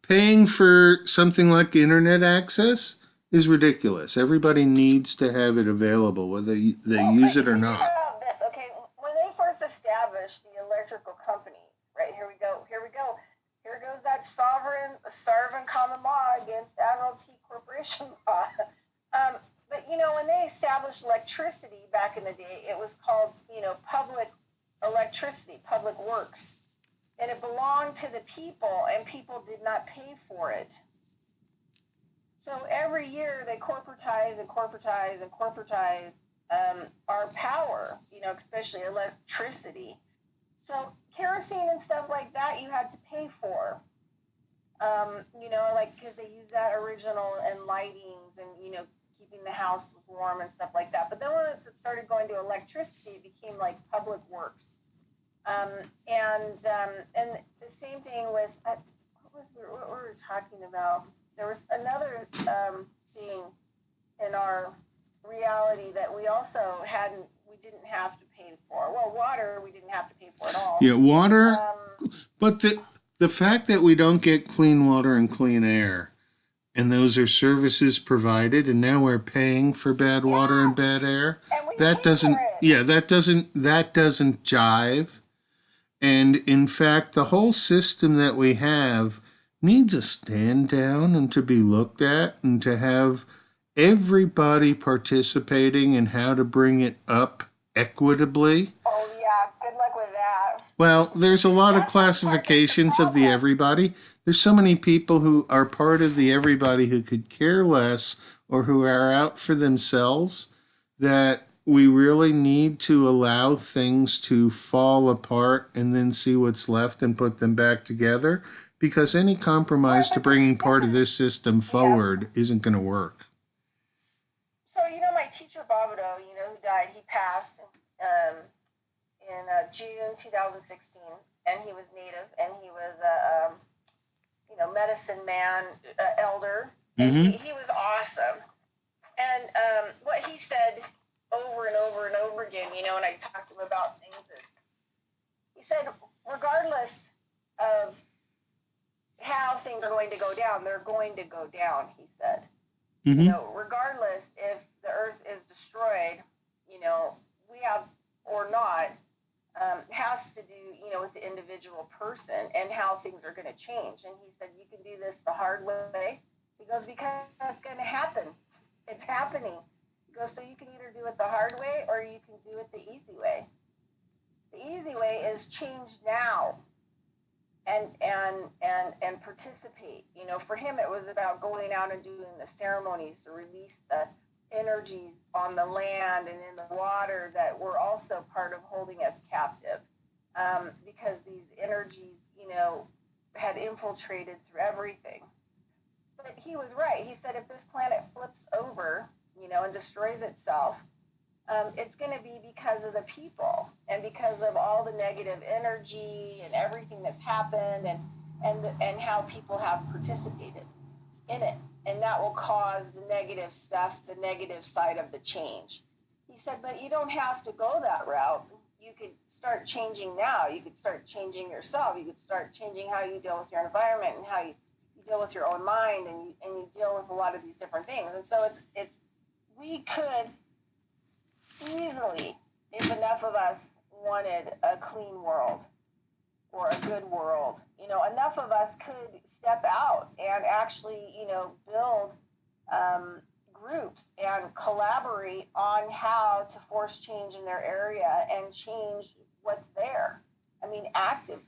paying for something like internet access is ridiculous. Everybody needs to have it available, whether they use it or not. Think about this, okay? When they first established the electrical companies, right? Here we go. Here goes that sovereign common law against Admiralty Corporation law. But when they established electricity back in the day, it was called, public electricity, public works. And it belonged to the people, and people did not pay for it. So every year they corporatize our power, especially electricity. So kerosene and stuff like that you had to pay for, because they use that original and lightings and, keeping the house warm and stuff like that. But then once it started going to electricity, it became like public works. And the same thing with, what were we talking about? There was another thing in our reality that we also we didn't have to pay for. Well, water we didn't have to pay for at all. Yeah, water, but the fact that we don't get clean water and clean air, and those are services provided, and now we're paying for bad water and bad air, that doesn't jive. And in fact, the whole system that we have needs a stand down and to be looked at, and to have everybody participating in how to bring it up equitably. Oh yeah, good luck with that. Well, there's a lot of classifications of the everybody. There's so many people who are part of the everybody who could care less or who are out for themselves, that we really need to allow things to fall apart and then see what's left and put them back together, because any compromise to bringing part of this system forward isn't going to work. So, my teacher, Bobido, who died, he passed in June 2016, and he was Native, and he was a medicine man, elder, and he was awesome. And what he said over and over and over again, and I talked to him about things, he said, regardless of how things are going to go down, they're going to go down, he said. Regardless if the earth is destroyed, we have or not, has to do, with the individual person and how things are going to change. And he said, you can do this the hard way. He goes, because it's going to happen. It's happening. He goes, so you can either do it the hard way or you can do it the easy way. The easy way is change now and participate. For him, it was about going out and doing the ceremonies to release the energies on the land and in the water that were also part of holding us captive, because these energies, had infiltrated through everything. But he was right. He said if this planet flips over, and destroys itself, it's going to be because of the people and because of all the negative energy and everything that's happened and how people have participated in it. And that will cause the negative stuff, the negative side of the change. He said, but you don't have to go that route. You could start changing now. You could start changing yourself. You could start changing how you deal with your environment and how you deal with your own mind, and you deal with a lot of these different things. And so we could easily, if enough of us wanted a clean world or a good world, enough of us could step out and actually, build groups and collaborate on how to force change in their area and change what's there. I mean, active.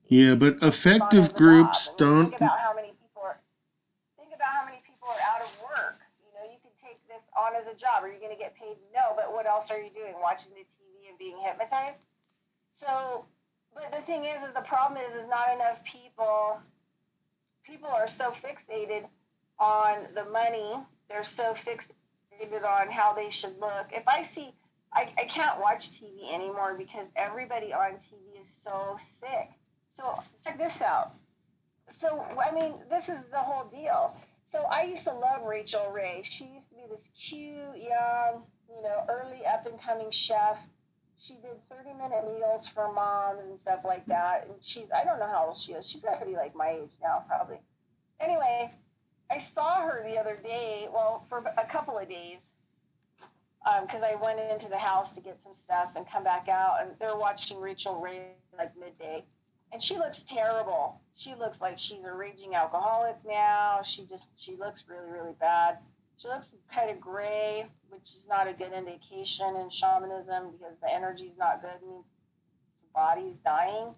Yeah, but effective groups don't. Think about how many people are out of work. You can take this on as a job. Are you going to get paid? No, but what else are you doing? Watching the TV and being hypnotized? So, but the thing is the problem is not enough people are so fixated on the money. They're so fixated on how they should look. If I see, I can't watch TV anymore because everybody on TV is so sick. So check this out. So, I mean, this is the whole deal. So I used to love Rachel Ray. She used to be this cute, young, early up-and-coming chef. she did 30-minute meals for moms and stuff like that. And I don't know how old she is. She's got to be like my age now, probably. Anyway, I saw her the other day, well, for a couple of days, because I went into the house to get some stuff and come back out, and they're watching Rachel Ray like midday. And she looks terrible. She looks like she's a raging alcoholic now. She looks really, really bad. She looks kind of gray, which is not a good indication in shamanism because the energy's not good. It means the body's dying.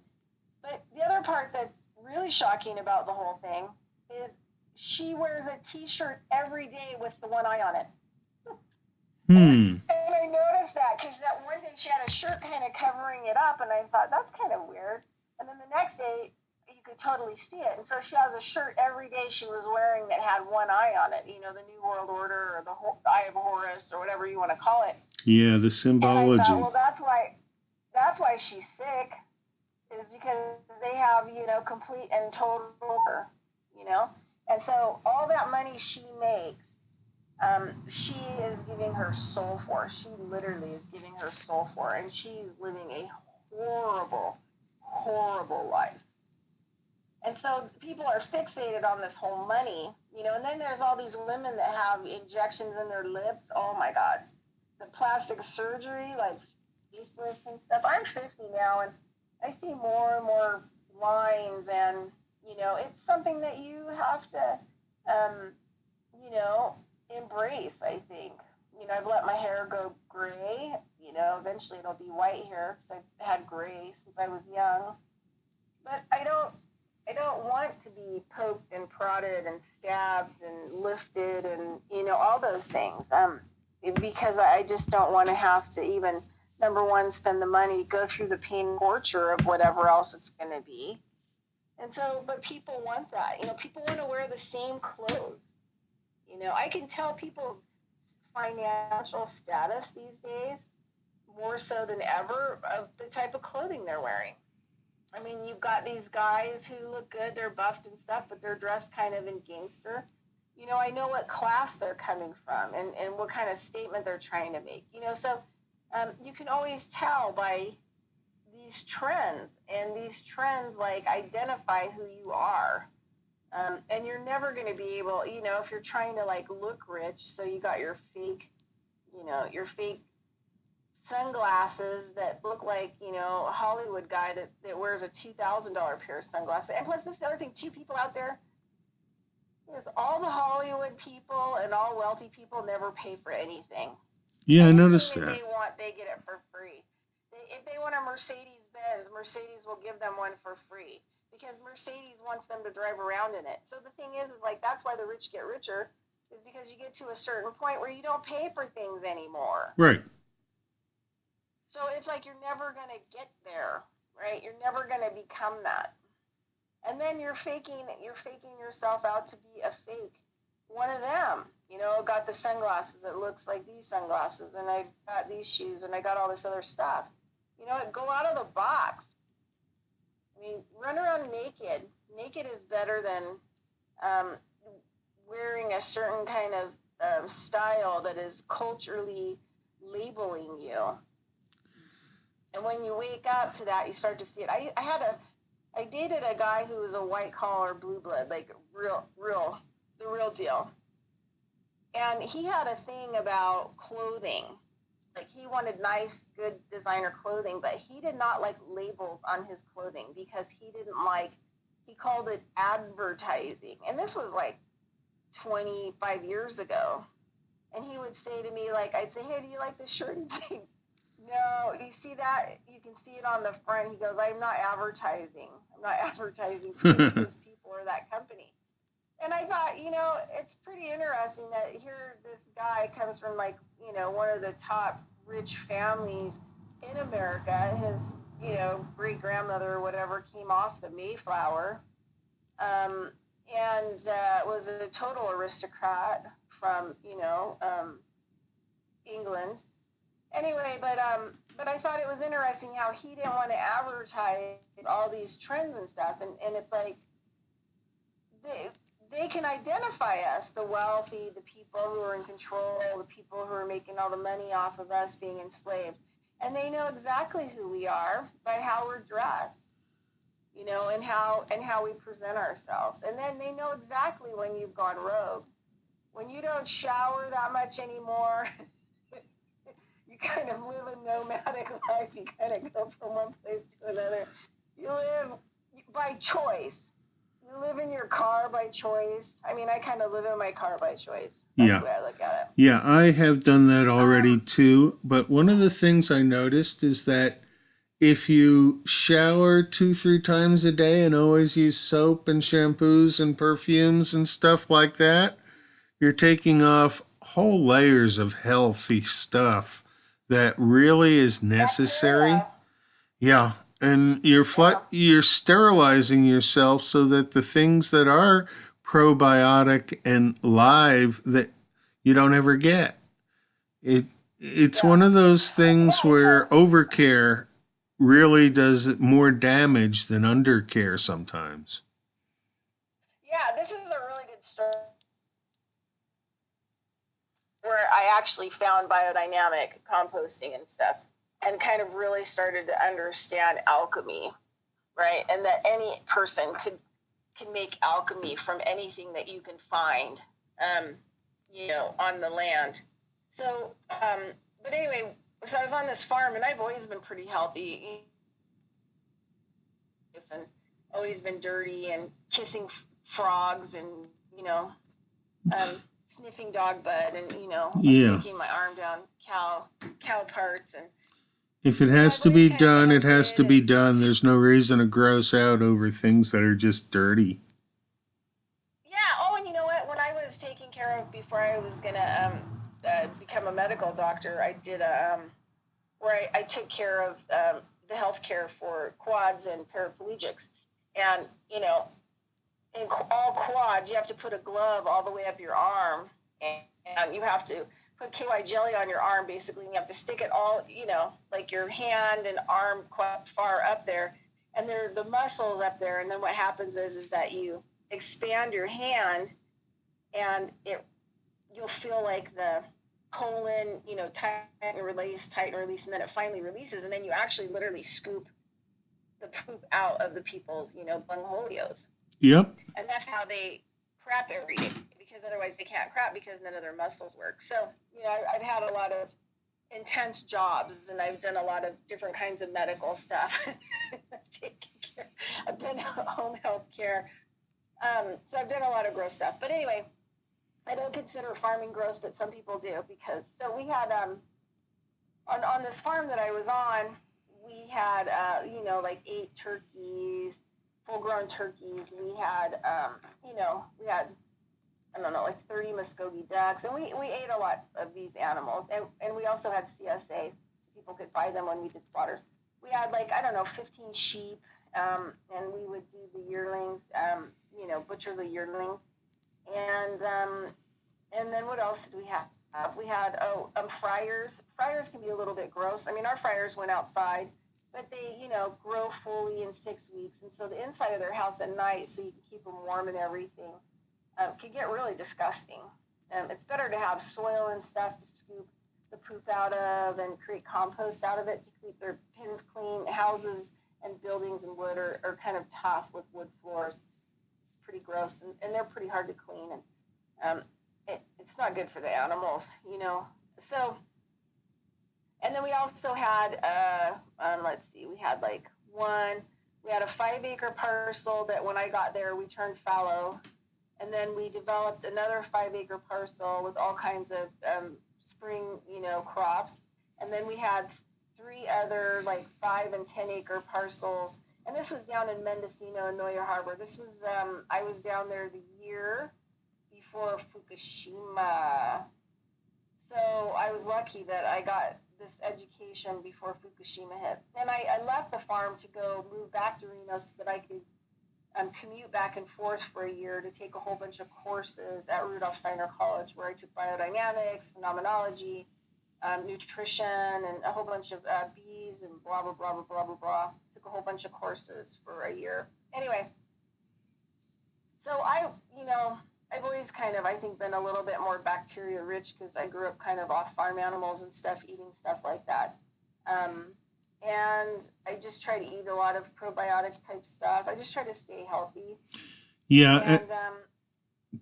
But the other part that's really shocking about the whole thing is she wears a t-shirt every day with the one eye on it. And I noticed that because that one day she had a shirt kind of covering it up, and I thought, that's kind of weird. And then the next day, you could totally see it. And so she has a shirt every day she was wearing that had one eye on it, you know, the New World Order or the Eye of Horus or whatever you want to call it. Yeah, the symbology. And I thought, well, that's why she's sick, is because they have, you know, complete and total, you know. And so all that money she makes, she is giving her soul for. She literally is giving her soul for, and she's living a horrible, horrible life. And so people are fixated on this whole money, you know, and then there's all these women that have injections in their lips. Oh my God. The plastic surgery, like facelifts and stuff. I'm 50 now, and I see more and more lines, and, you know, it's something that you have to, you know, embrace, I think. You know, I've let my hair go gray. You know, eventually it'll be white hair because I've had gray since I was young. But I don't want to be poked and prodded and stabbed and lifted and, you know, all those things. Because I just don't want to have to even, number one, spend the money, go through the pain and torture of whatever else it's going to be. And so, but people want that. You know, people want to wear the same clothes. You know, I can tell people's financial status these days more so than ever of the type of clothing they're wearing. I mean, you've got these guys who look good, they're buffed and stuff, but they're dressed kind of in gangster. You know, I know what class they're coming from and what kind of statement they're trying to make. You know, so you can always tell by these trends, and these trends, like, identify who you are. And you're never going to be able, you know, if you're trying to, like, look rich, so you got your fake, you know, your fake sunglasses that look like, you know, a Hollywood guy that wears a $2,000 pair of sunglasses. And plus, this is the other thing, too, people out there, is all the Hollywood people and all wealthy people never pay for anything. Yeah, I noticed that. They want, they get it for free. If they want a Mercedes-Benz, Mercedes will give them one for free because Mercedes wants them to drive around in it. So the thing is like, that's why the rich get richer, is because you get to a certain point where you don't pay for things anymore. Right. So it's like you're never going to get there, right? You're never going to become that. And then you're faking yourself out to be a fake one of them. You know, got the sunglasses that looks like these sunglasses, and I got these shoes, and I got all this other stuff. You know, go out of the box. I mean, run around naked. Naked is better than wearing a certain kind of style that is culturally labeling you. And when you wake up to that, you start to see it. I dated a guy who was a white collar blue blood, like the real deal. And he had a thing about clothing. Like, he wanted nice, good designer clothing, but he did not like labels on his clothing because he called it advertising. And this was like 25 years ago. And he would say to me, like, I'd say, hey, do you like this shirt? He'd say, no, you see that? You can see it on the front. He goes, I'm not advertising. I'm not advertising to those people or that company. And I thought, you know, it's pretty interesting that here this guy comes from, like, you know, one of the top rich families in America. His, you know, great-grandmother or whatever came off the Mayflower and was a total aristocrat from, you know, England. Anyway, but I thought it was interesting how he didn't want to advertise all these trends and stuff. And it's like, they can identify us, the wealthy, the people who are in control, the people who are making all the money off of us being enslaved. and they know exactly who we are by how we're dressed, you know, and how we present ourselves. And then they know exactly when you've gone rogue. When you don't shower that much anymore, you kind of live a nomadic life. You kind of go from one place to another. You live by choice. You live in your car by choice. I mean, I kind of live in my car by choice. That's the way I look at it. Yeah, I have done that already too. But one of the things I noticed is that if you shower 2-3 times a day and always use soap and shampoos and perfumes and stuff like that, you're taking off whole layers of healthy stuff that really is necessary. Yeah, and you're sterilizing yourself so that the things that are probiotic and live that you don't ever get. It's one of those things where overcare really does more damage than undercare sometimes. Yeah, this is a really good story where I actually found biodynamic composting and stuff and kind of really started to understand alchemy, right? And that any person can make alchemy from anything that you can find, you know, on the land. So, but anyway, so I was on this farm, and I've always been pretty healthy and always been dirty and kissing frogs and, you know, sniffing dog bud and, you know, sticking my arm down cow parts. And if it has to be done, it has to be done. There's no reason to gross out over things that are just dirty. Yeah. Oh, and you know what? When I was taking care of, before I was going to become a medical doctor, I did where I took care of the health care for quads and paraplegics. And, you know, in all quads, you have to put a glove all the way up your arm, and you have to put KY jelly on your arm, basically, and you have to stick it all, you know, like your hand and arm quite far up there, and there are the muscles up there, and then what happens is that you expand your hand, and you'll feel like the colon, you know, tighten and release, and then it finally releases, and then you actually literally scoop the poop out of the people's, you know, bungholios. Yep. And that's how they crap every day, because otherwise they can't crap because none of their muscles work. So, you know, I've had a lot of intense jobs, and I've done a lot of different kinds of medical stuff. I've done home health care. So I've done a lot of gross stuff. But anyway, I don't consider farming gross, but some people do, because so we had on this farm that I was on, we had you know, like 8 turkeys, full-grown turkeys. We had you know, we had, I don't know, like 30 Muskogee ducks, and we ate a lot of these animals, and we also had CSA, so people could buy them when we did slaughters. We had, like, I don't know, 15 sheep, and we would do the yearlings, you know, butcher the yearlings, and then what else did we have? We had fryers. Fryers can be a little bit gross. I mean, our fryers went outside, but they, you know, grow fully in 6 weeks, and so the inside of their house at night, so you can keep them warm and everything, can get really disgusting. It's better to have soil and stuff to scoop the poop out of and create compost out of it to keep their pens clean. Houses and buildings and wood are kind of tough with wood floors. It's pretty gross, and they're pretty hard to clean, and it's not good for the animals, you know. So, and then we also had, let's see, we had a 5-acre parcel that when I got there, we turned fallow. And then we developed another 5-acre parcel with all kinds of spring, you know, crops. And then we had 3 other, like, 5 and 10-acre parcels. And this was down in Mendocino and Noya Harbor. This was, I was down there the year before Fukushima. So I was lucky that I got this education before Fukushima hit. Then I left the farm to go move back to Reno so that I could commute back and forth for a year to take a whole bunch of courses at Rudolph Steiner College, where I took biodynamics, phenomenology, nutrition, and a whole bunch of bees and blah, blah, blah, blah, blah, blah, blah. Took a whole bunch of courses for a year. Anyway, so I've always kind of, I think, been a little bit more bacteria rich because I grew up kind of off farm animals and stuff, eating stuff like that. And I just try to eat a lot of probiotic type stuff. I just try to stay healthy. Yeah, And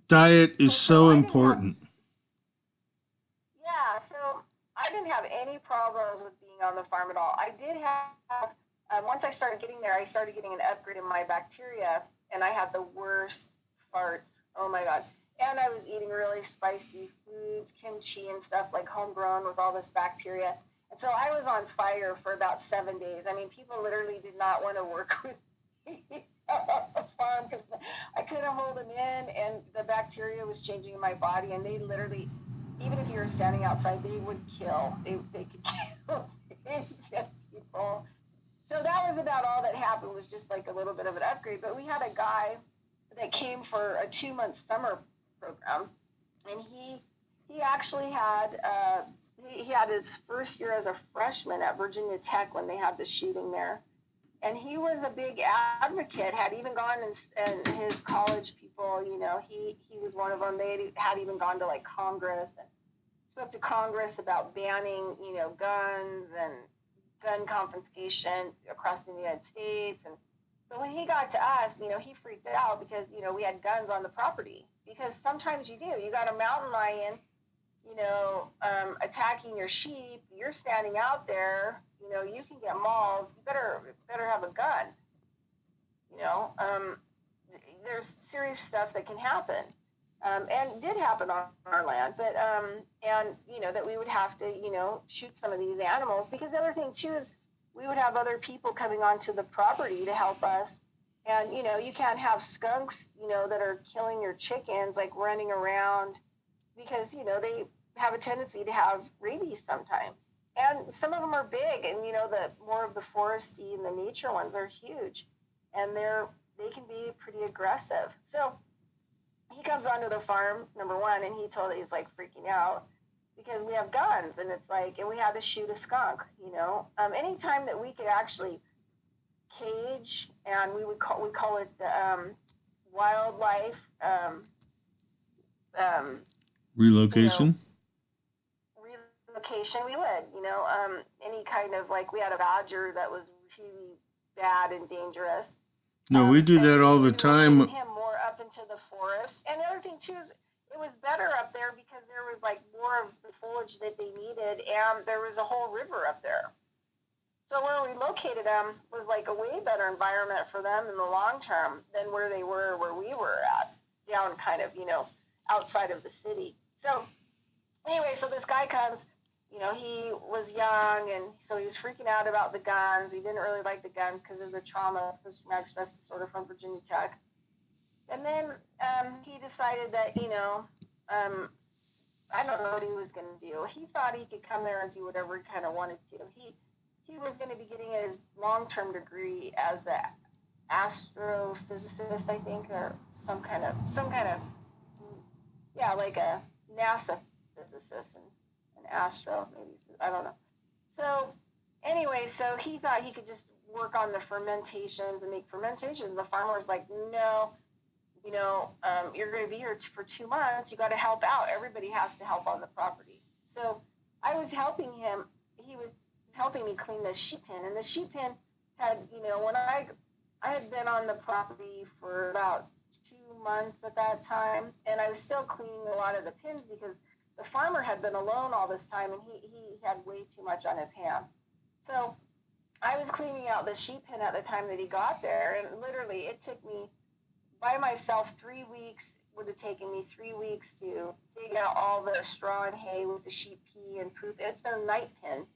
diet is so I didn't have, important. yeah, so I didn't have any problems with being on the farm at all. I did have, once I started getting there, I started getting an upgrade in my bacteria, and I had the worst farts. Oh my God. And I was eating really spicy foods, kimchi and stuff like homegrown with all this bacteria. And so I was on fire for about 7 days. I mean, people literally did not want to work with me at the farm because I couldn't hold them in, and the bacteria was changing in my body. And they literally, even if you were standing outside, they would kill. They could kill people. So that was about all that happened, was just like a little bit of an upgrade. But we had a guy that came for a 2-month summer program, and he actually had he had his first year as a freshman at Virginia Tech when they had the shooting there, and he was a big advocate. Had even gone and his college people, you know, he was one of them. They had even gone to like Congress and spoke to Congress about banning, you know, guns and gun confiscation across the United States. And so when he got to us, you know, he freaked out because, you know, we had guns on the property. Because sometimes you do. You got a mountain lion, you know, attacking your sheep. You're standing out there, you know, you can get mauled. You better have a gun. You know, there's serious stuff that can happen. And did happen on our land, but and you know that we would have to, you know, shoot some of these animals, because the other thing too is we would have other people coming onto the property to help us, and you know you can't have skunks, you know, that are killing your chickens, like running around, because you know they have a tendency to have rabies sometimes, and some of them are big, and you know the more of the foresty and the nature ones are huge, and they can be pretty aggressive. So he comes onto the farm, number one, and he's like freaking out because we have guns, and it's like, and we had to shoot a skunk, you know. Anytime that we could actually cage, and we call it the wildlife Relocation. You know, relocation, we would, you know, any kind of, like, we had a badger that was really bad and dangerous. No, we do that all the time. Him more up into the forest. And the other thing too is it was better up there because there was like more of the foliage that they needed, and there was a whole river up there. So where we located them was like a way better environment for them in the long term than where they were, where we were at, down kind of, you know, outside of the city. So anyway, so this guy comes, you know, he was young, and so he was freaking out about the guns. He didn't really like the guns because of the trauma, post-traumatic stress disorder from Virginia Tech. And then he decided that, you know, I don't know what he was going to do. He thought he could come there and do whatever he kind of wanted to. He was going to be getting his long-term degree as an astrophysicist, I think, or some kind of, yeah, like a NASA physicist and an astro, maybe, I don't know. So anyway, so he thought he could just work on the fermentations and make fermentations. The farmer was like, no, you know, you're going to be here for 2 months. You got to help out. Everybody has to help on the property. So I was helping him. He was helping me clean the sheep pen. And the sheep pen had, you know, when I had been on the property for about 2 months at that time, and I was still cleaning a lot of the pens because the farmer had been alone all this time, and he had way too much on his hands. So I was cleaning out the sheep pen at the time that he got there, and literally it took me, by myself, 3 weeks. Would have taken me 3 weeks to dig out all the straw and hay with the sheep pee and poop. It's their night pen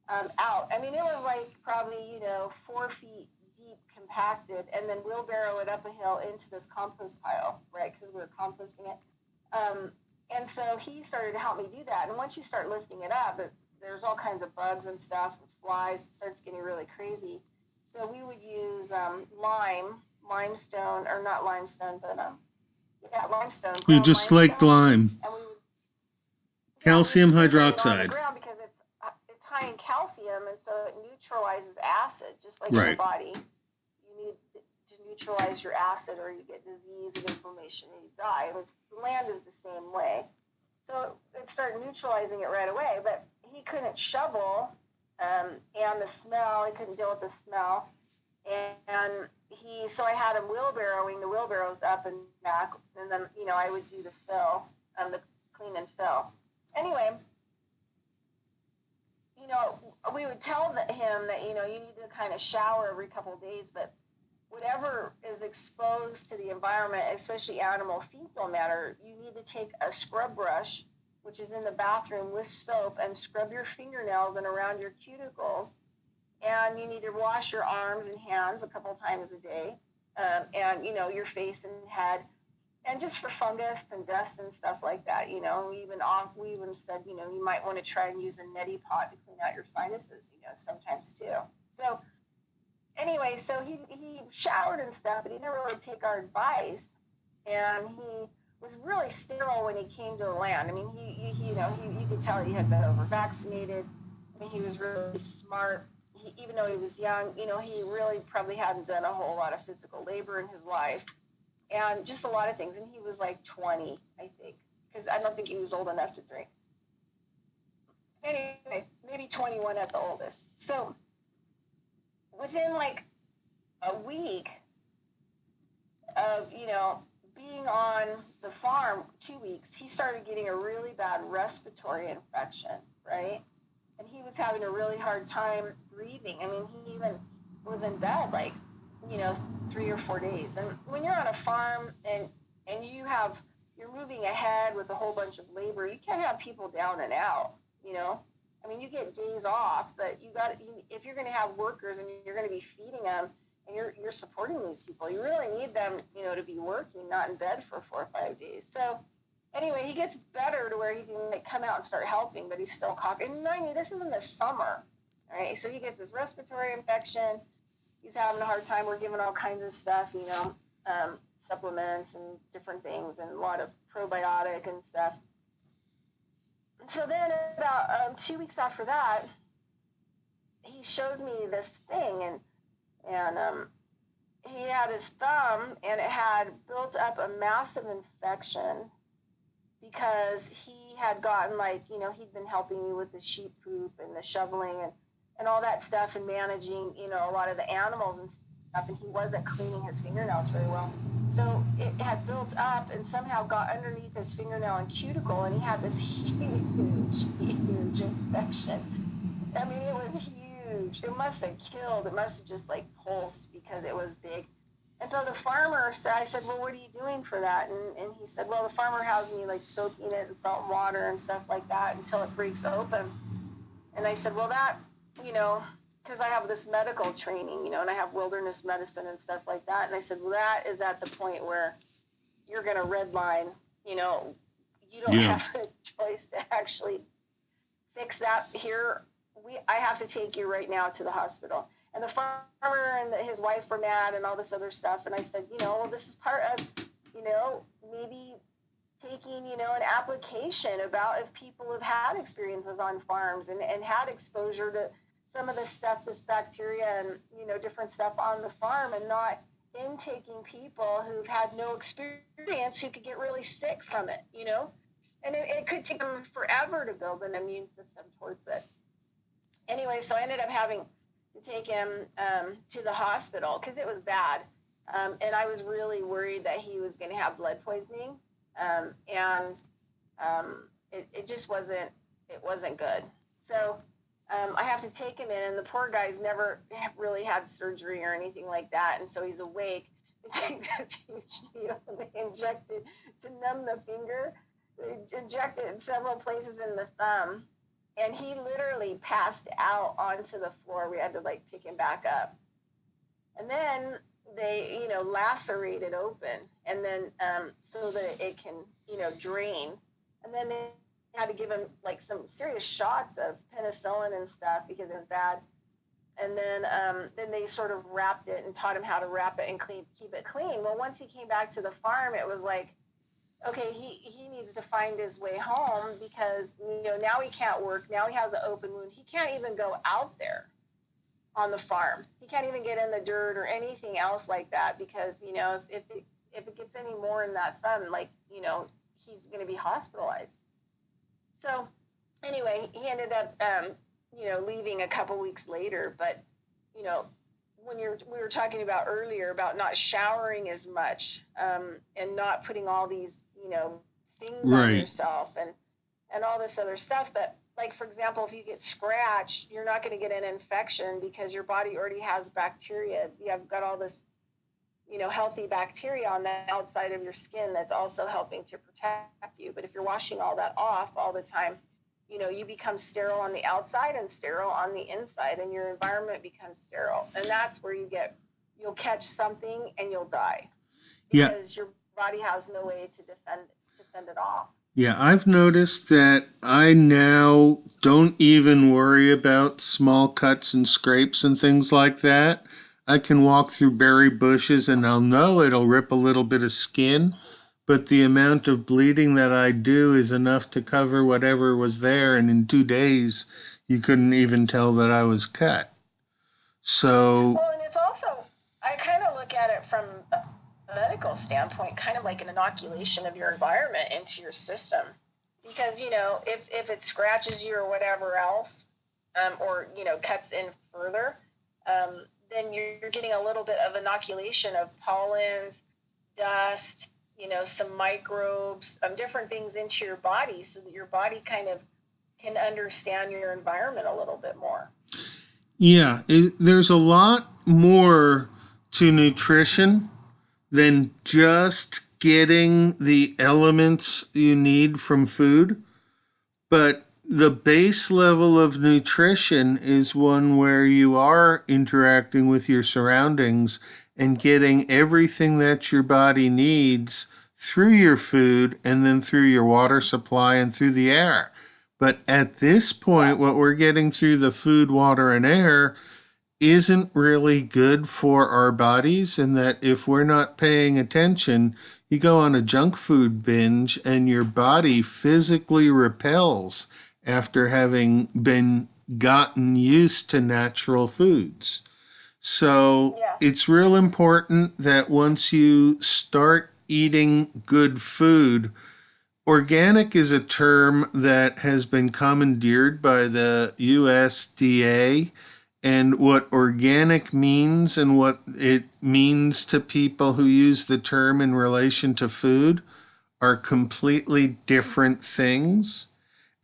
out. I mean, it was like probably, you know, 4 feet deep, compacted, and then wheelbarrow it up a hill into this compost pile, right? Because we were composting it. And so he started to help me do that. And once you start lifting it up, there's all kinds of bugs and stuff, and flies. It starts getting really crazy. So we would use limestone, or not limestone, but limestone. You just like lime. And we would, calcium we sprinkle it on hydroxide. the ground because it's high in calcium, and so it neutralizes acid, just like Right. in the body. You need to neutralize your acid, or you get disease and inflammation, and you die. The land is the same way. So it started neutralizing it right away, but he couldn't shovel and the smell. He couldn't deal with the smell. And so I had him wheelbarrowing the wheelbarrows up and back, and then, I would do the fill, the clean and fill. Anyway, we would tell him that, you need to kind of shower every couple of days, but whatever is exposed to the environment, especially animal fecal matter, you need to take a scrub brush, which is in the bathroom, with soap, and scrub your fingernails and around your cuticles. And you need to wash your arms and hands a couple times a day, and, your face and head, and just for fungus and dust and stuff like that. We even said, you might want to try and use a neti pot to clean out your sinuses, sometimes too. So anyway, so he showered and stuff, but he didn't really take our advice, and he was really sterile when he came to the land. I mean, you could tell he had been over vaccinated. I mean, he was really smart. Even though he was young, he really probably hadn't done a whole lot of physical labor in his life, and just a lot of things. And he was like 20, I think, because I don't think he was old enough to drink. Anyway, maybe 21 at the oldest. So within like a week of, being on the farm, 2 weeks, he started getting a really bad respiratory infection, right? And he was having a really hard time breathing. I mean, he even was in bed like, 3 or 4 days. And when you're on a farm and you're moving ahead with a whole bunch of labor, you can't have people down and out, I mean, you get days off, but if you're going to have workers and you're going to be feeding them and you're supporting these people, you really need them, to be working, not in bed for 4 or 5 days. So anyway, he gets better to where he can come out and start helping, but he's still coughing. And mind you, this is in the summer, all right? So he gets this respiratory infection. He's having a hard time. We're giving all kinds of stuff, supplements and different things, and a lot of probiotic and stuff. So then about 2 weeks after that, he shows me this thing, and he had his thumb, and it had built up a massive infection because he had gotten he'd been helping me with the sheep poop and the shoveling and all that stuff, and managing, a lot of the animals and stuff, and he wasn't cleaning his fingernails very well. So it had built up and somehow got underneath his fingernail and cuticle, and he had this huge infection. I mean, it was huge. It must have killed. It must have just pulsed because it was big. And so the farmer said, I said, well, what are you doing for that? And he said, well, the farmer has me soaking it in salt and water and stuff like that until it breaks open. And I said, well, that, because I have this medical training, and I have wilderness medicine and stuff like that. And I said, well, that is at the point where you're going to redline, you don't have a choice to actually fix that here. I have to take you right now to the hospital. And the farmer and his wife were mad and all this other stuff. And I said, well, this is part of, maybe taking, an application about if people have had experiences on farms and had exposure to some of this stuff, this bacteria and, different stuff on the farm, and not intaking people who've had no experience who could get really sick from it, And it could take them forever to build an immune system towards it. Anyway, so I ended up having to take him to the hospital because it was bad. And I was really worried that he was going to have blood poisoning. It just wasn't good. So I have to take him in, and the poor guy's never really had surgery or anything like that. And so he's awake. They take this huge needle and they inject it to numb the finger. They inject it in several places in the thumb. And he literally passed out onto the floor. We had to pick him back up. And then they, lacerate it open, and then so that it can, drain. And then they had to give him some serious shots of penicillin and stuff because it was bad. And then they sort of wrapped it and taught him how to wrap it and keep it clean. Well, once he came back to the farm, it was okay, he needs to find his way home because, now he can't work. Now he has an open wound. He can't even go out there on the farm. He can't even get in the dirt or anything else like that because, if it gets any more in that thumb, he's going to be hospitalized. So anyway, he ended up leaving a couple weeks later. But, when we were talking about earlier about not showering as much, and not putting all these, things on yourself and all this other stuff that, like, for example, if you get scratched, you're not going to get an infection because your body already has bacteria. You have got all this, healthy bacteria on the outside of your skin that's also helping to protect you. But if you're washing all that off all the time, you become sterile on the outside and sterile on the inside, and your environment becomes sterile. And that's where you'll catch something and you'll die because your body has no way to defend it off. Yeah, I've noticed that I now don't even worry about small cuts and scrapes and things like that. I can walk through berry bushes and I'll know it'll rip a little bit of skin, but the amount of bleeding that I do is enough to cover whatever was there, and in 2 days you couldn't even tell that I was cut. So, well, and it's also, I kind of look at it from a medical standpoint, kind of like an inoculation of your environment into your system. Because, if it scratches you or whatever else, or, cuts in further, then you're getting a little bit of inoculation of pollens, dust, some microbes, different things into your body so that your body kind of can understand your environment a little bit more. Yeah, there's a lot more to nutrition than just getting the elements you need from food. But the base level of nutrition is one where you are interacting with your surroundings and getting everything that your body needs through your food and then through your water supply and through the air. But at this point, what we're getting through the food, water, and air isn't really good for our bodies, and that if we're not paying attention, you go on a junk food binge and your body physically repels after having been gotten used to natural foods. So it's real important that once you start eating good food, organic is a term that has been commandeered by the USDA, and what organic means and what it means to people who use the term in relation to food are completely different things.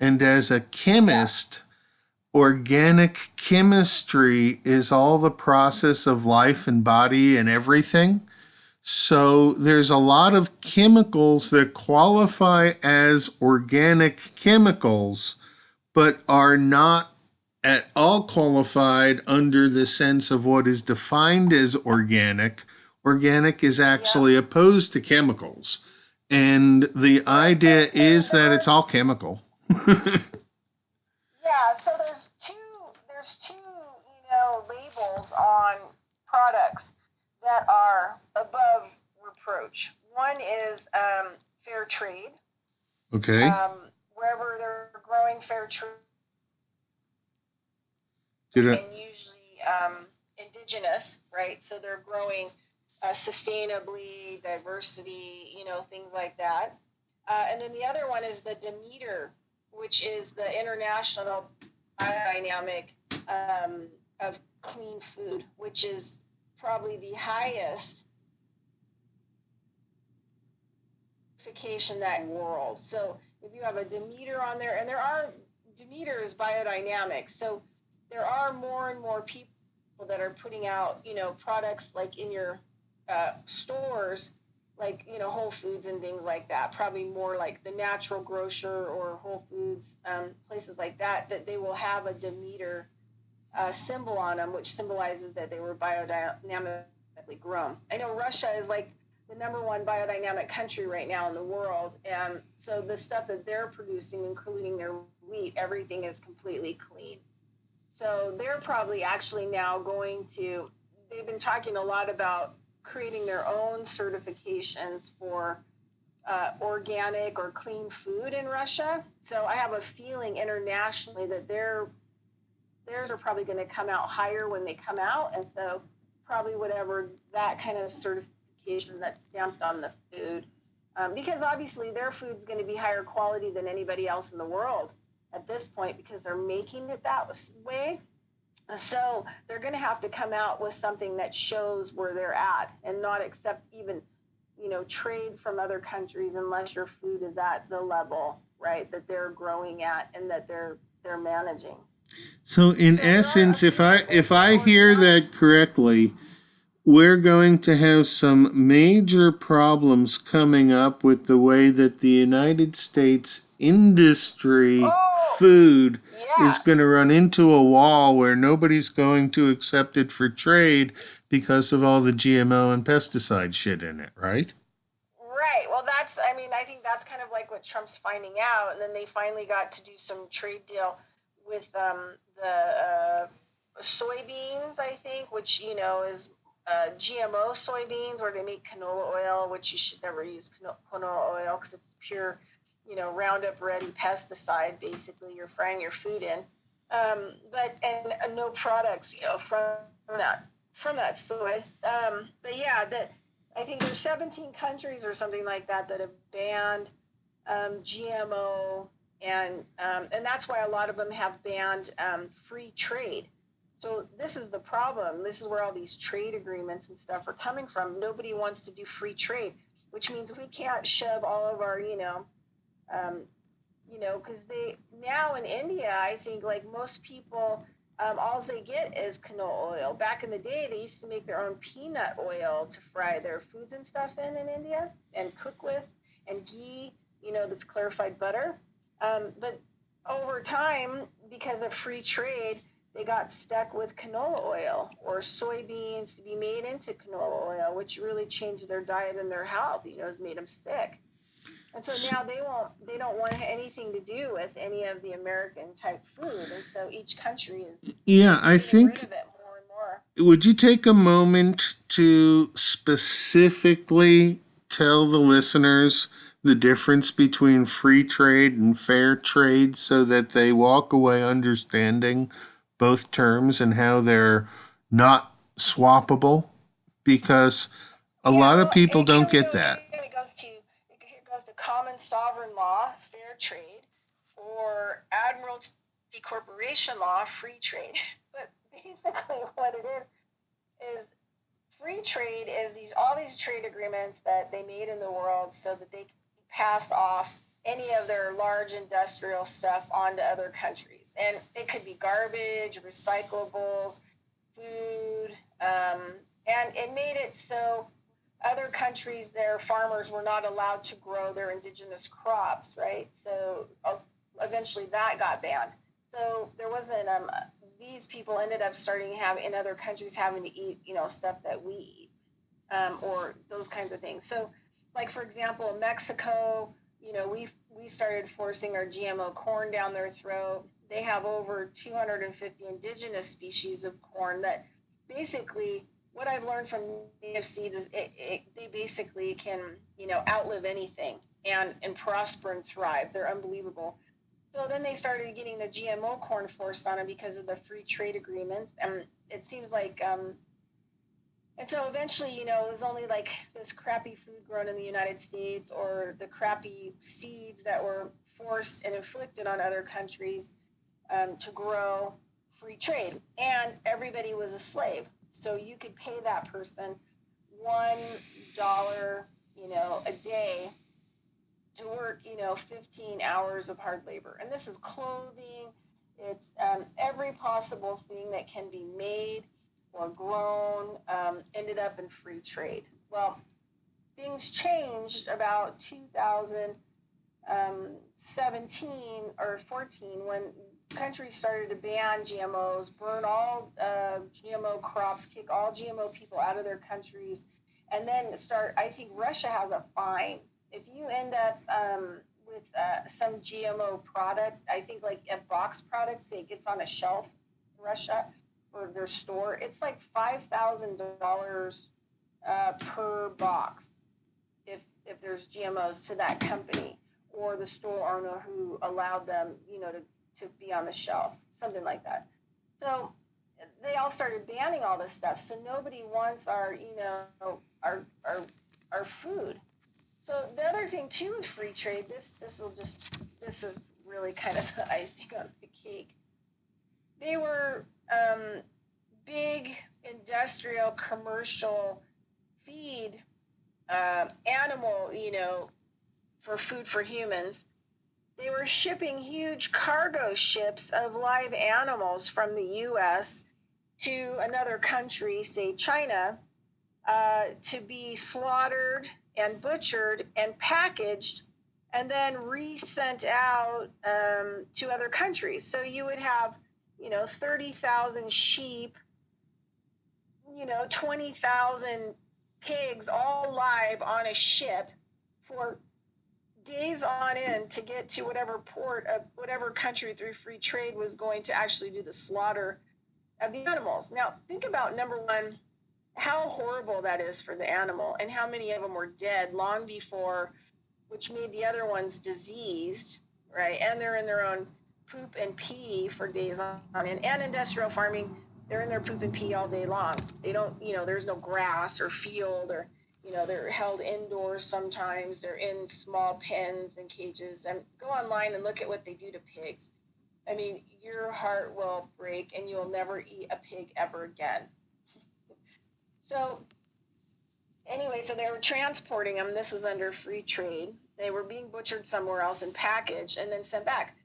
And as a chemist, organic chemistry is all the process of life and body and everything. So there's a lot of chemicals that qualify as organic chemicals, but are not at all qualified under the sense of what is defined as organic. Organic is actually opposed to chemicals. And the idea is that it's all chemical. So there's two labels on products that are above reproach. One is fair trade. Okay. Wherever they're growing fair trade, and usually indigenous, right? So they're growing sustainably, diversity, things like that. And then the other one is the Demeter, which is the International Biodynamic of Clean Food, which is probably the highest certification that in the world. So if you have a Demeter on there, and Demeter is biodynamic, so there are more and more people that are putting out, products like in your stores, like, Whole Foods and things like that, probably more like the Natural Grocer or Whole Foods, places like that, that they will have a Demeter symbol on them, which symbolizes that they were biodynamically grown. I know Russia is like the number one biodynamic country right now in the world, and so the stuff that they're producing, including their wheat, everything is completely clean. So they're probably actually now they've been talking a lot about creating their own certifications for organic or clean food in Russia. So I have a feeling internationally that theirs are probably going to come out higher when they come out. And so probably whatever that kind of certification that's stamped on the food, because obviously their food's going to be higher quality than anybody else in the world. at this point because they're making it that way. So they're going to have to come out with something that shows where they're at and not accept even, trade from other countries unless your food is at the level, right, that they're growing at and that they're managing. So in essence, if I hear that correctly, we're going to have some major problems coming up with the way that the United States industry food is going to run into a wall where nobody's going to accept it for trade because of all the GMO and pesticide shit in it, right? Right. Well, I think that's kind of like what Trump's finding out. And then they finally got to do some trade deal with the soybeans, I think, which, is GMO soybeans, where they make canola oil, which you should never use canola oil because it's pure, Roundup Ready pesticide. Basically, you're frying your food in. But no products, from that soy. But yeah, I think there's 17 countries or something like that have banned GMO, and that's why a lot of them have banned free trade. So this is the problem. This is where all these trade agreements and stuff are coming from. Nobody wants to do free trade, which means we can't shove all of our, because now in India, I think like most people, all they get is canola oil. Back in the day, they used to make their own peanut oil to fry their foods and stuff in India and cook with, and ghee, that's clarified butter. But over time, because of free trade, they got stuck with canola oil or soybeans to be made into canola oil, which really changed their diet and their health. Has made them sick. And so now they don't want anything to do with any of the American type food. And so each country is I think rid of it more and more. Would you take a moment to specifically tell the listeners the difference between free trade and fair trade so that they walk away understanding both terms and how they're not swappable? Because a lot of people don't get that. It goes to common sovereign law, fair trade, or admiralty corporation law, free trade. But basically, what it is free trade is all these trade agreements that they made in the world so that they can pass off any of their large industrial stuff onto other countries. And it could be garbage, recyclables, food, and it made it so other countries, their farmers were not allowed to grow their indigenous crops, right? So eventually that got banned. So there wasn't, these people ended up starting in other countries having to eat, stuff that we eat, or those kinds of things. So like, for example, Mexico, we started forcing our GMO corn down their throat. They have over 250 indigenous species of corn that basically, what I've learned from native seeds is they basically can, outlive anything and prosper and thrive. They're unbelievable. So then they started getting the GMO corn forced on them because of the free trade agreements. And it seems like, and so eventually, it was only like this crappy food grown in the United States or the crappy seeds that were forced and inflicted on other countries to grow free trade. And everybody was a slave. So you could pay that person $1, a day to work, 15 hours of hard labor. And this is clothing. It's every possible thing that can be made or grown ended up in free trade. Well, things changed about 2017 or 14 when countries started to ban GMOs, burn all GMO crops, kick all GMO people out of their countries, and then I think Russia has a fine. If you end up with some GMO product, I think like a box product, say it gets on a shelf in Russia or their store, it's like $5,000 per box if there's GMOs to that company or the store owner who allowed them, to be on the shelf, something like that. So they all started banning all this stuff. So nobody wants our food. So the other thing too with free trade, this is really kind of the icing on the cake. They were big industrial commercial feed animal, for food for humans. They were shipping huge cargo ships of live animals from the U.S. to another country, say China, to be slaughtered and butchered and packaged and then resent out to other countries. So you would have, 30,000 sheep, 20,000 pigs all live on a ship for days on end to get to whatever port of whatever country through free trade was going to actually do the slaughter of the animals. Now, think about, number one, how horrible that is for the animal and how many of them were dead long before, which made the other ones diseased, right? And they're in their own poop and pee for days on end. And industrial farming, they're in their poop and pee all day long. They don't, there's no grass or field or, they're held indoors sometimes. They're in small pens and cages. And go online and look at what they do to pigs. I mean, your heart will break and you'll never eat a pig ever again. So anyway, so they were transporting them. This was under free trade. They were being butchered somewhere else and packaged and then sent back.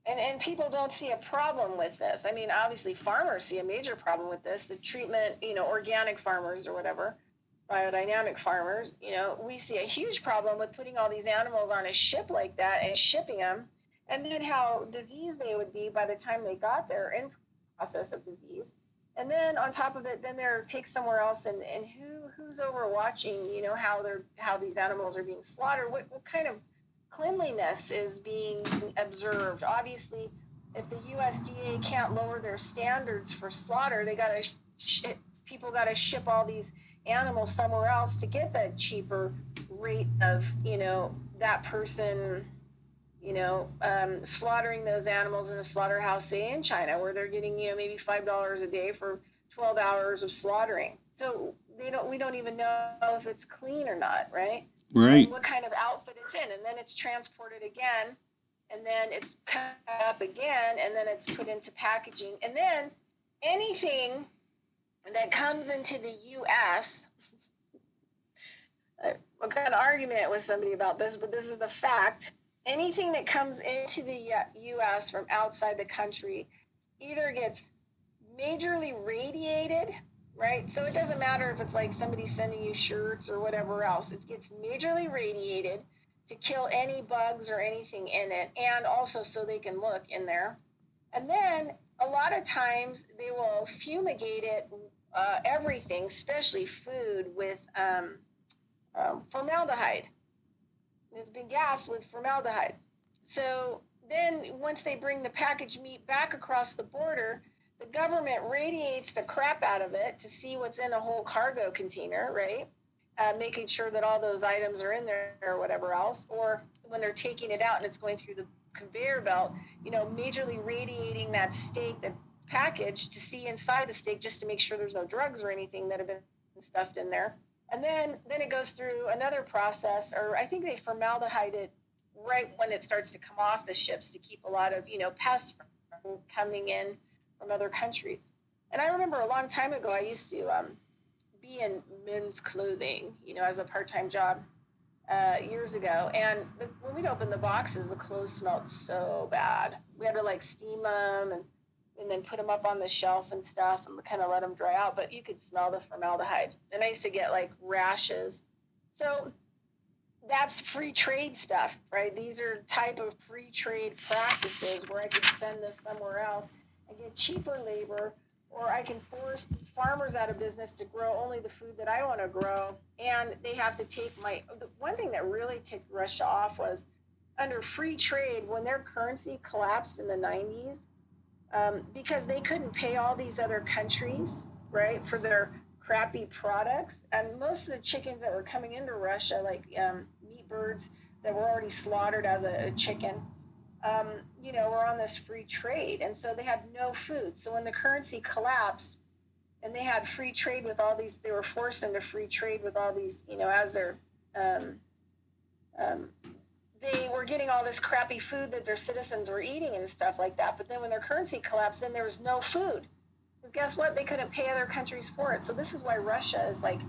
And people don't see a problem with this. I mean, obviously farmers see a major problem with this. The treatment, organic farmers or whatever, biodynamic farmers, we see a huge problem with putting all these animals on a ship like that and shipping them. And then how diseased they would be by the time they got there in process of disease. And then on top of it, then they're taken somewhere else, and who's overwatching, how these animals are being slaughtered? What kind of cleanliness is being observed? Obviously, if the USDA can't lower their standards for slaughter, they got to people got to ship all these animals somewhere else to get the cheaper rate of that person slaughtering those animals in a slaughterhouse, say in China, where they're getting, maybe $5 a day for 12 hours of slaughtering. So we don't even know if it's clean or not, right? Right. And what kind of outfit it's in. And then it's transported again, and then it's cut up again, and then it's put into packaging. And then anything that comes into the U.S., I've got an argument with somebody about this, but this is the fact. Anything that comes into the U.S. from outside the country either gets majorly radiated, right? So it doesn't matter if it's like somebody sending you shirts or whatever else. It gets majorly radiated to kill any bugs or anything in it, and also so they can look in there. And then a lot of times they will fumigate it, everything, especially food, with formaldehyde. It's been gassed with formaldehyde. So then once they bring the packaged meat back across the border, the government radiates the crap out of it to see what's in a whole cargo container, right? Making sure that all those items are in there or whatever else. Or when they're taking it out and it's going through the conveyor belt, majorly radiating that steak, the package, to see inside the steak just to make sure there's no drugs or anything that have been stuffed in there. And then it goes through another process, or I think they formaldehyde it right when it starts to come off the ships to keep a lot of, pests from coming in from other countries. And I remember a long time ago, I used to be in men's clothing, as a part-time job years ago. And when we'd open the boxes, the clothes smelled so bad. We had to steam them and then put them up on the shelf and stuff and kind of let them dry out. But you could smell the formaldehyde. And I used to get rashes. So that's free trade stuff, right? These are type of free trade practices where I could send this somewhere else and get cheaper labor, or I can force farmers out of business to grow only the food that I want to grow. And they have to take the one thing that really ticked Russia off was under free trade, when their currency collapsed in the 90s, because they couldn't pay all these other countries, right, for their crappy products. And most of the chickens that were coming into Russia, like meat birds that were already slaughtered as a chicken, were on this free trade. And so they had no food. So when the currency collapsed and they had free trade with all these, they were forced into free trade with all these, as their, they were getting all this crappy food that their citizens were eating and stuff like that. But then when their currency collapsed, then there was no food. Because guess what? They couldn't pay other countries for it. So this is why Russia is like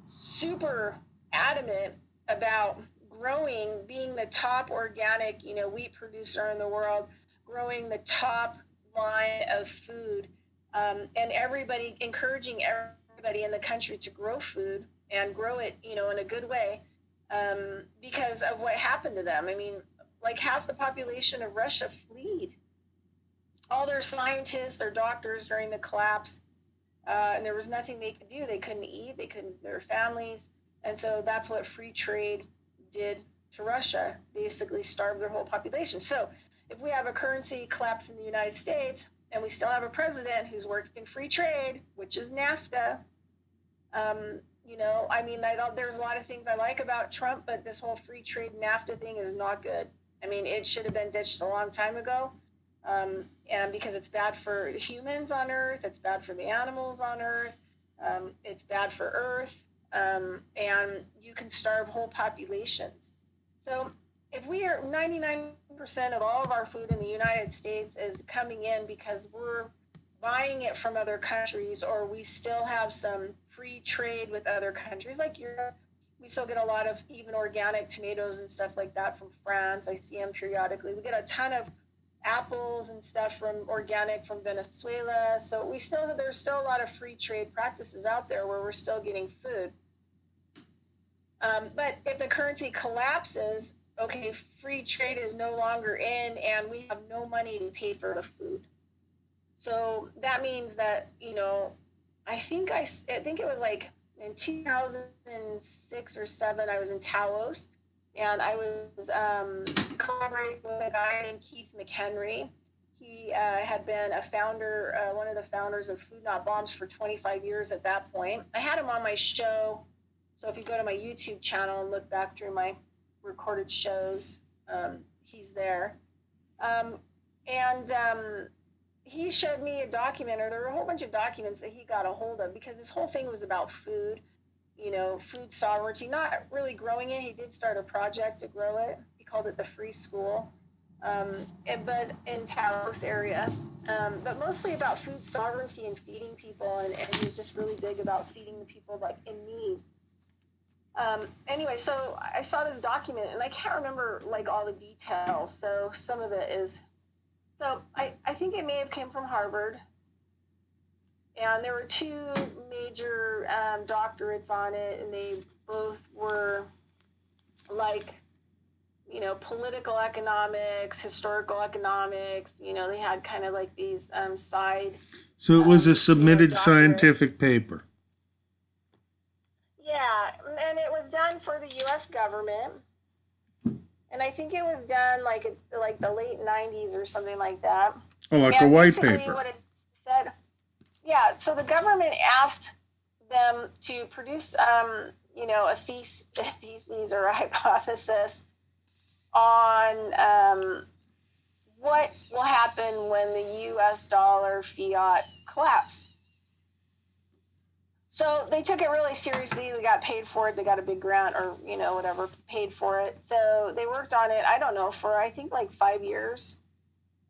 super adamant about growing, being the top organic, wheat producer in the world, growing the top line of food, and encouraging everybody in the country to grow food and grow it, in a good way, because of what happened to them. I mean, like half the population of Russia fled. All their scientists, their doctors during the collapse, and there was nothing they could do. They couldn't eat, they couldn't, their families. And so that's what free trade did to Russia, basically starved their whole population. So if we have a currency collapse in the United States and we still have a president who's working free trade, which is NAFTA, there's a lot of things I like about Trump, but this whole free trade NAFTA thing is not good. I mean, it should have been ditched a long time ago. And because it's bad for humans on Earth, it's bad for the animals on Earth, it's bad for Earth, and you can starve whole populations. So if we are 99% of all of our food in the United States is coming in because we're buying it from other countries, or we still have some free trade with other countries like Europe. We still get a lot of even organic tomatoes and stuff like that from France. I see them periodically. We get a ton of apples and stuff from Venezuela. So there's still a lot of free trade practices out there where we're still getting food. But if the currency collapses, okay, free trade is no longer in, and we have no money to pay for the food. So that means that, I think it was like in 2006 or 7, I was in Taos, and I was collaborating with a guy named Keith McHenry. He had been a founder, one of the founders of Food Not Bombs for 25 years at that point. I had him on my show. So if you go to my YouTube channel and look back through my recorded shows, he's there. He showed me a document, or there were a whole bunch of documents that he got a hold of, because this whole thing was about food, food sovereignty, not really growing it. He did start a project to grow it. He called it the Free School, but in Taos area, but mostly about food sovereignty and feeding people. And he's just really big about feeding the people like in need. Anyway, so I saw this document, and I can't remember like all the details. So some of it is, so I think it may have come from Harvard, and there were 2 major doctorates on it, and they both were like, political economics, historical economics. They had kind of like these side. So it was a submitted scientific paper. Yeah, and it was done for the U.S. government, and I think it was done like the late 90s or something like that. Oh, like a white paper. What it said, yeah. So the government asked them to produce, a thesis or a hypothesis on what will happen when the U.S. dollar fiat collapse. So they took it really seriously. They got paid for it. They got a big grant or, whatever, paid for it. So they worked on it, I don't know, for I think like 5 years.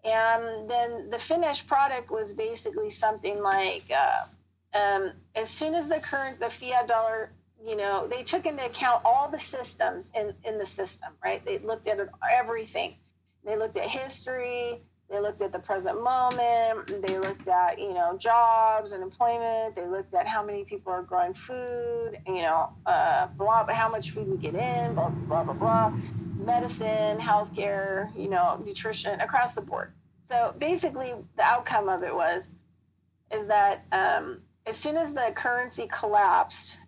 And then the finished product was basically something like, as soon as the fiat dollar, they took into account all the systems in the system, right? They looked at everything. They looked at history. They looked at the present moment. They looked at, jobs and employment. They looked at how many people are growing food, how much food we get in, blah, blah, blah, blah. Medicine, healthcare, nutrition, across the board. So basically the outcome of it is that as soon as the currency collapsed,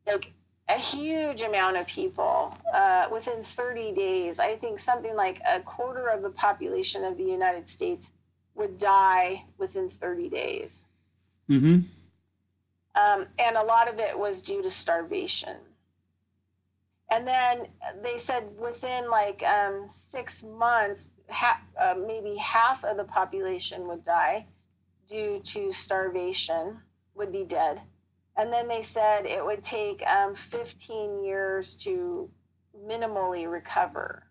like a huge amount of people, within 30 days, I think something like a quarter of the population of the United States would die within 30 days. Mm-hmm. And a lot of it was due to starvation. And then they said within 6 months, maybe half of the population would die due to starvation, would be dead. And then they said it would take 15 years to minimally recover.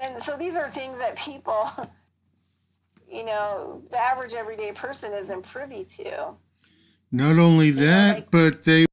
And so these are things that people, you know, the average everyday person isn't privy to. Not only that, but they